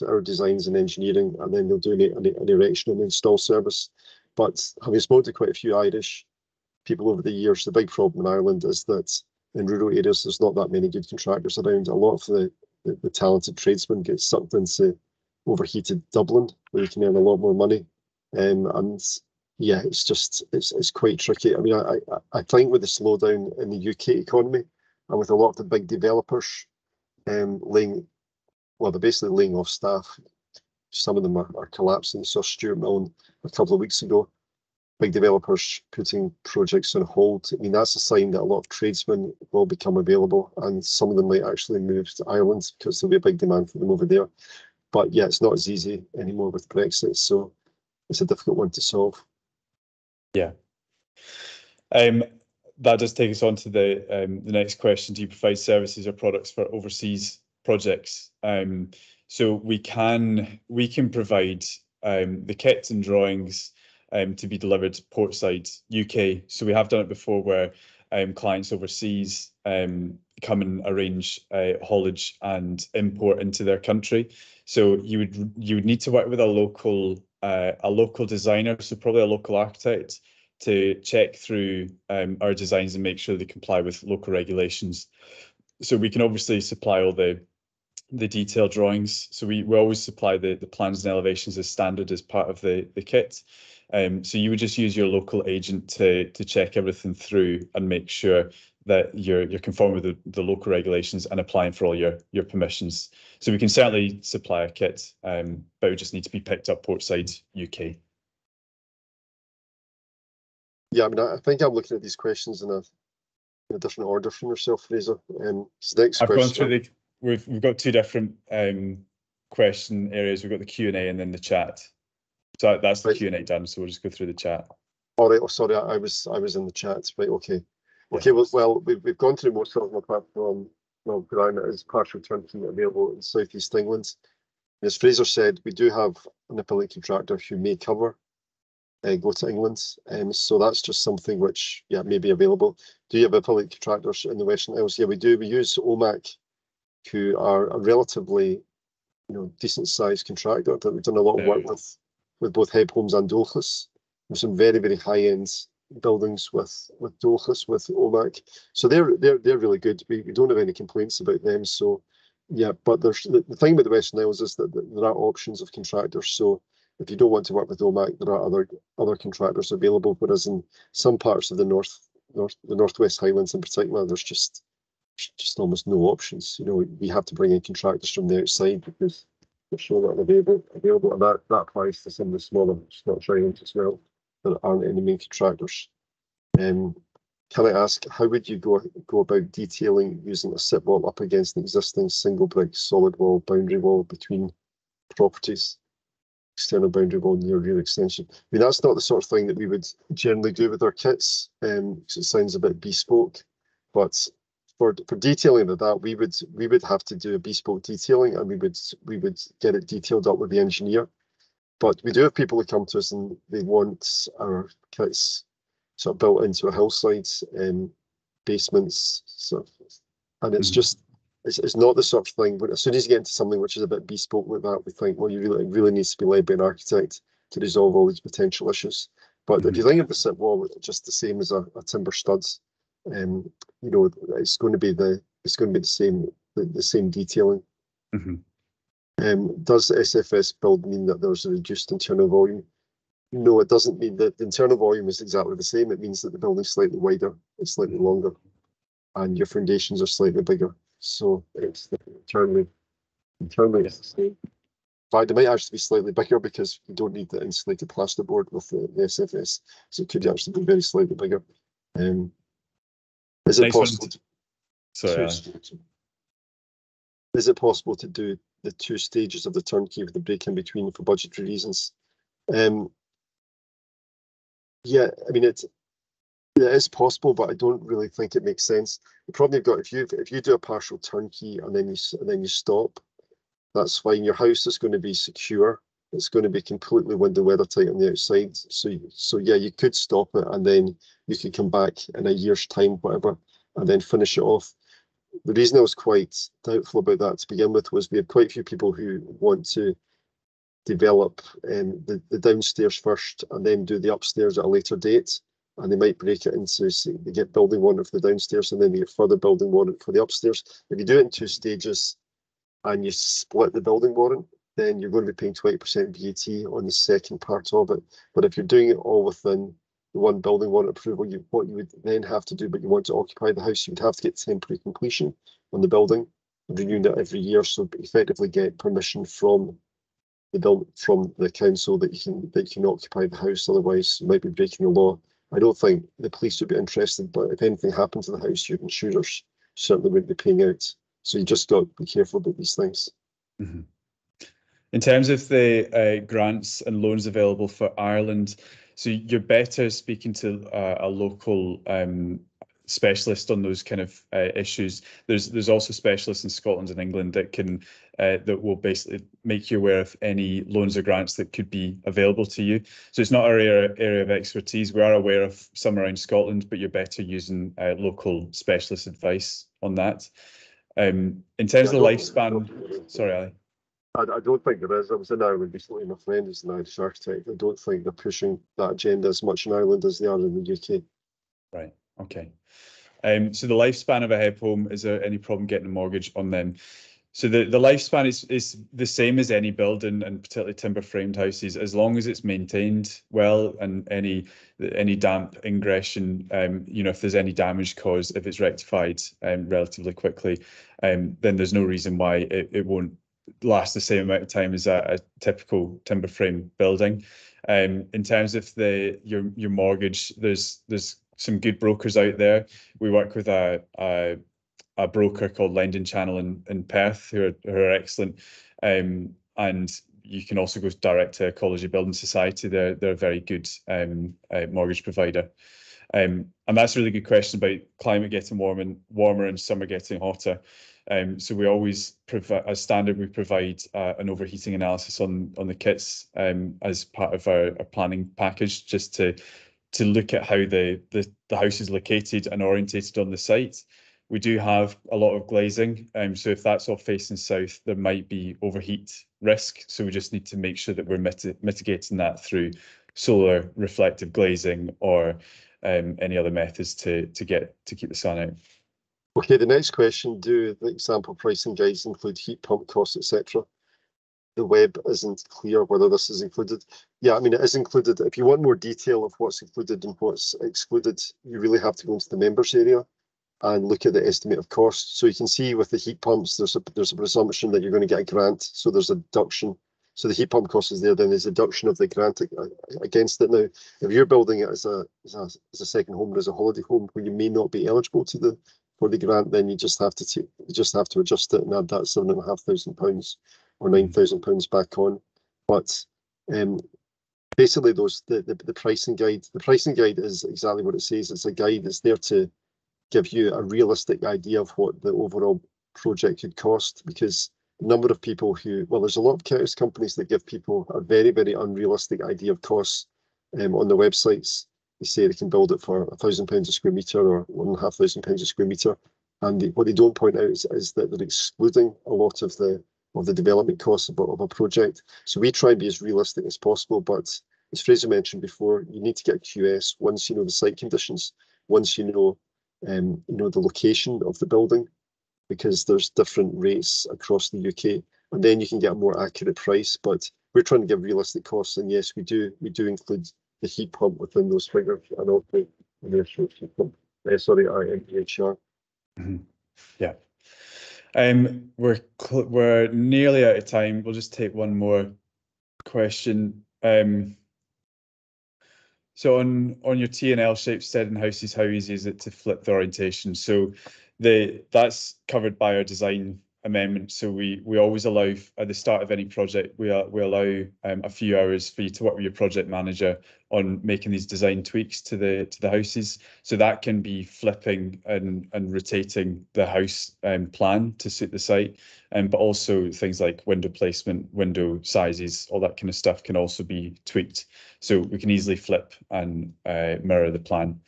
our designs and engineering, and then they'll do an erection and install service. But having spoken to quite a few Irish people over the years, the big problem in Ireland is that in rural areas there's not that many good contractors around. A lot of the talented tradesmen get sucked into overheated Dublin, where you can earn a lot more money, and yeah, it's quite tricky. I mean, I think with the slowdown in the UK economy and with a lot of the big developers they're basically laying off staff. Some of them are collapsing. We saw Stewart a couple of weeks ago. Big developers putting projects on hold. I mean, that's a sign that a lot of tradesmen will become available, and some of them might actually move to Ireland because there'll be a big demand for them over there. But yeah, it's not as easy anymore with Brexit, so it's a difficult one to solve. Yeah. That does take us on to the next question. Do you provide services or products for overseas projects? So we can provide the kits and drawings to be delivered portside UK. So we have done it before, where clients overseas come and arrange haulage and import into their country. So you would need to work with a local designer, so probably a local architect, to check through our designs and make sure they comply with local regulations. So we can obviously supply all the detailed drawings. So we always supply the plans and elevations as standard as part of the kit. So you would just use your local agent to check everything through and make sure that you're conforming with the local regulations and applying for all your permissions. So we can certainly supply a kit, but it would just need to be picked up portside UK. Yeah, I mean, I think I'm looking at these questions in a different order from yourself, Fraser. So the next I've question. gone through we've got two different question areas. We've got the Q&A and then the chat. So that's the Q&A done. So we'll just go through the chat. All right. Oh, sorry, I was in the chat. Right. Okay. Okay. Yeah. Well, we've gone through most of them apart from ground that is partial turnkey available in South East England. As Fraser said, we do have an affiliate contractor who may cover go to England, so that's just something which may be available. Do you have affiliate contractors in the Western Isles? Yeah, we do. We use OMAC, who are a relatively decent sized contractor that we've done a lot of work with both HebHomes and Dolchus. There's some very, very high end buildings with Dolchus, with OMAC, so they're really good. We don't have any complaints about them. So yeah, but there's the thing about the Western Isles is that there are options of contractors. So if you don't want to work with OMAC, there are other contractors available. Whereas in some parts of the Northwest Highlands in particular, there's just almost no options. We have to bring in contractors from the outside because they're so not available, and that applies to some of the smaller Scottish Islands as well. There aren't any main contractors. Can I ask, how would you go about detailing using a SIP wall up against an existing single brick solid wall boundary wall between properties? External boundary wall near rear extension. I mean, that's not the sort of thing that we would generally do with our kits, because it sounds a bit bespoke. But for detailing of that, we would have to do a bespoke detailing, and we would get it detailed up with the engineer. But we do have people who come to us and they want our kits sort of built into a hillside, basements, and it's just it's not the sort of thing, but as soon as you get into something which is a bit bespoke like that, we think, well, it really needs to be led by an architect to resolve all these potential issues. But if you think of the sit wall just the same as a timber studs, you know, it's going to be the same detailing. Does the SFS build mean that there's a reduced internal volume? No, it doesn't mean that the internal volume is exactly the same. It means that the building's slightly wider, it's slightly longer, and your foundations are slightly bigger. So it's internally it's the same. In fact, it might actually be slightly bigger because you don't need the insulated plasterboard with the SFS, so it could actually be very slightly bigger. Is it possible? Is it possible to do the 2 stages of the turnkey with the break in between for budgetary reasons? Yeah, I mean it is possible, but I don't really think it makes sense. The problem you've got, if you do a partial turnkey and then you stop, that's fine. Your house is going to be secure. It's going to be completely window weather tight on the outside. So yeah, you could stop it and then you could come back in a year's time, whatever, and then finish it off. The reason I was quite doubtful about that to begin with was we have quite a few people who want to develop the downstairs first and then do the upstairs at a later date. And they might break it into, they get building warrant for the downstairs and then they get further building warrant for the upstairs. If you do it in 2 stages and you split the building warrant, then you're going to be paying 20% VAT on the second part of it. But if you're doing it all within the one building warrant approval, what you would then have to do, but you want to occupy the house, you would have to get temporary completion on the building, renewing it every year. So effectively get permission from the council that you can occupy the house. Otherwise, you might be breaking the law. I don't think the police would be interested, but if anything happened to the house, your insurers certainly wouldn't be paying out. So you just got to be careful about these things. In terms of the grants and loans available for Ireland, so you're better speaking to a local specialist on those kind of issues. There's also specialists in Scotland and England that will basically make you aware of any loans or grants that could be available to you. So it's not our area of expertise. We are aware of some around Scotland, but you're better using local specialist advice on that. In terms of the lifespan, sorry, Ali. I don't think there is. I was in Ireland recently. My friend is an Irish architect. I don't think they're pushing that agenda as much in Ireland as they are in the UK. Right. Okay. So the lifespan of a HEB home, is there any problem getting a mortgage on them? So the lifespan is the same as any building, and particularly timber framed houses, as long as it's maintained well and any damp ingression, if there's any damage caused, if it's rectified relatively quickly, then there's no reason why it won't last the same amount of time as a typical timber frame building. In terms of your mortgage, there's some good brokers out there. We work with a broker called Lending Channel in Perth who are excellent, and you can also go direct to Ecology Building Society. They're a very good mortgage provider. And that's a really good question about climate getting warmer and summer getting hotter. So we always provide, as standard, we provide an overheating analysis on the kits as part of our planning package, just to look at how the house is located and orientated on the site. We do have a lot of glazing, so if that's all facing south, there might be overheat risk. So we just need to make sure that we're mitigating that through solar reflective glazing or any other methods to keep the sun out. Okay, the next question, do the example pricing guides include heat pump costs, etc.? The web isn't clear whether this is included. Yeah, I mean, it is included. If you want more detail of what's included and what's excluded, you really have to go into the members area and look at the estimate of cost. So you can see with the heat pumps, there's a presumption that you're going to get a grant. So there's a deduction. So the heat pump cost is there, then there's a deduction of the grant against it. Now, if you're building it as a second home or as a holiday home where you may not be eligible for the grant, then you just have to adjust it and add that £7,500 or £9,000 back on. But basically, the pricing guide. The pricing guide is exactly what it says. It's a guide that's there to give you a realistic idea of what the overall project could cost, because the number of people there's a lot of courteous companies that give people a very, very unrealistic idea of costs on their websites. They say they can build it for £1,000 a square metre or £1,500 a square metre, And what they don't point out is that they're excluding a lot of the development costs of a project. So we try and be as realistic as possible, but as Fraser mentioned before, you need to get QS once you know the site conditions, once you know the location of the building, because there's different rates across the UK, and then you can get a more accurate price. But we're trying to give realistic costs, and yes, we do include the heat pump within those figures, and also the heat pump. Sorry, IMPHR. Yeah. We're nearly out of time. We'll just take one more question. So on your T&L shaped steading houses, how easy is it to flip the orientation? So that's covered by our design amendment. So we always allow, at the start of any project, we allow a few hours for you to work with your project manager on making these design tweaks to the houses. So that can be flipping and rotating the house plan to suit the site, but also things like window placement, window sizes, all that kind of stuff can also be tweaked. So we can easily flip and mirror the plan.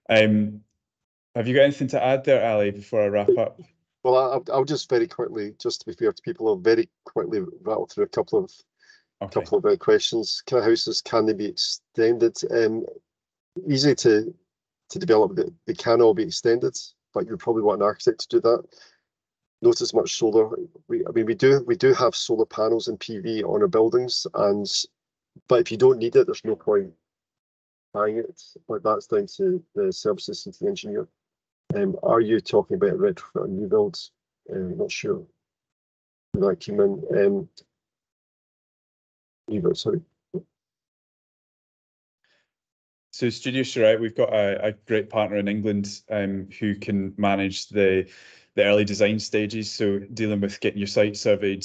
Have you got anything to add there, Ali, before I wrap up? Well, I'll just very quickly, just to be fair to people, I'll very quickly rattle through a couple of questions. Kind of houses, can they be extended? Easy to develop. They can all be extended, but you probably want an architect to do that. Not as much solar. We do have solar panels and PV on our buildings, but if you don't need it, there's no point buying it. But that's down to the services and to the engineer. Are you talking about retrofit and new builds? Not sure. That came in. New build, sorry. So Studio Charette, we've got a great partner in England who can manage the early design stages, so dealing with getting your site surveyed.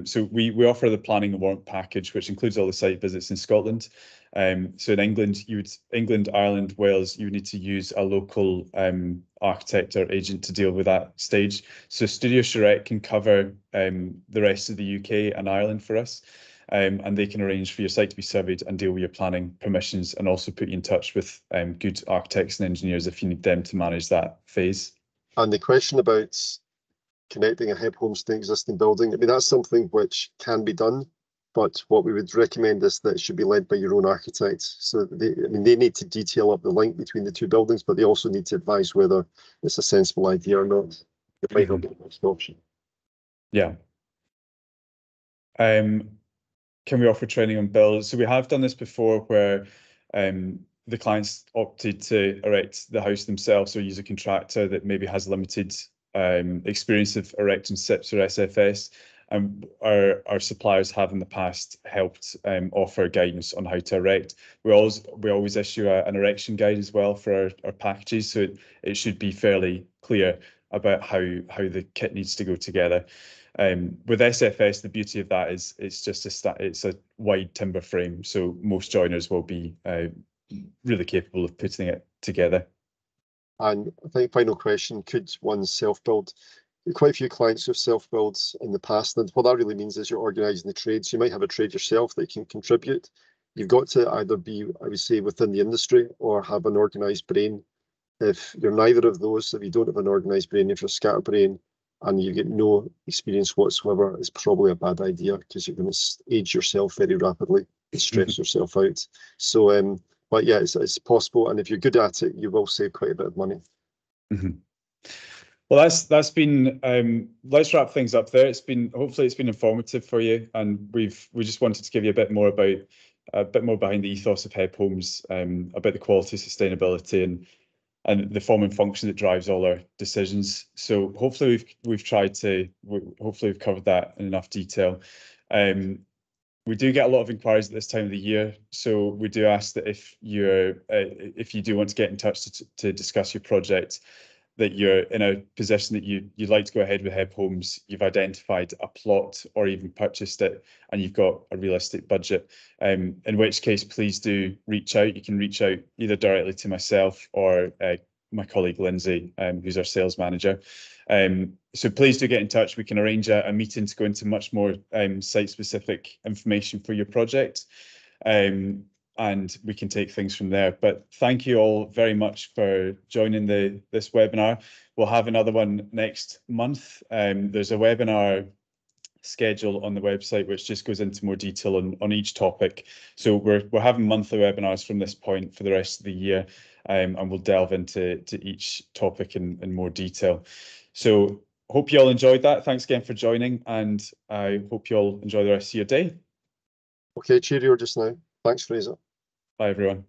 So we offer the planning and warrant package, which includes all the site visits in Scotland. So in England, Ireland, Wales, you would need to use a local architect or agent to deal with that stage. So Studio Charette can cover the rest of the UK and Ireland for us. And they can arrange for your site to be surveyed and deal with your planning permissions, and also put you in touch with good architects and engineers if you need them to manage that phase. And the question about connecting a HebHomes to an existing building, I mean, that's something which can be done, but what we would recommend is that it should be led by your own architect. So they need to detail up the link between the two buildings, but they also need to advise whether it's a sensible idea or not. It might not be the best option. Yeah. Can we offer training on build? So we have done this before where the clients opted to erect the house themselves or use a contractor that maybe has limited experience of erecting SIPs or SFS. And our suppliers have in the past helped offer guidance on how to erect. We always issue an erection guide as well for our packages, so it should be fairly clear about how the kit needs to go together. With SFS, the beauty of that is it's a wide timber frame, so most joiners will be really capable of putting it together. And I think final question, could one self-build? Quite a few clients have self-builds in the past, and what that really means is you're organising the trades. You might have a trade yourself that can contribute. You've got to either be, I would say, within the industry or have an organised brain. If you're neither of those, if you don't have an organised brain, if you're scatterbrain and you get no experience whatsoever, it's probably a bad idea, because you're going to age yourself very rapidly and stress yourself out. So, but yeah, it's possible, and if you're good at it, you will save quite a bit of money. Well, that's been. Let's wrap things up there. Hopefully it's been informative for you, and we just wanted to give you a bit more behind the ethos of HebHomes, about the quality, sustainability, and the form and function that drives all our decisions. So hopefully we've covered that in enough detail. We do get a lot of inquiries at this time of the year, so we do ask that if you do want to get in touch to discuss your project, that you're in a position that you'd like to go ahead with HebHomes, you've identified a plot or even purchased it, and you've got a realistic budget, in which case please do reach out. You can reach out either directly to myself or my colleague Lindsay, who's our sales manager. So please do get in touch. We can arrange a meeting to go into much more site-specific information for your project. and we can take things from there. But thank you all very much for joining this webinar. We'll have another one next month. There's a webinar schedule on the website which just goes into more detail on each topic. So we're having monthly webinars from this point for the rest of the year, and we'll delve into each topic in more detail. So hope you all enjoyed that. Thanks again for joining, and I hope you all enjoy the rest of your day. Okay, cheerio just now. Thanks, Fraser. Bye, everyone.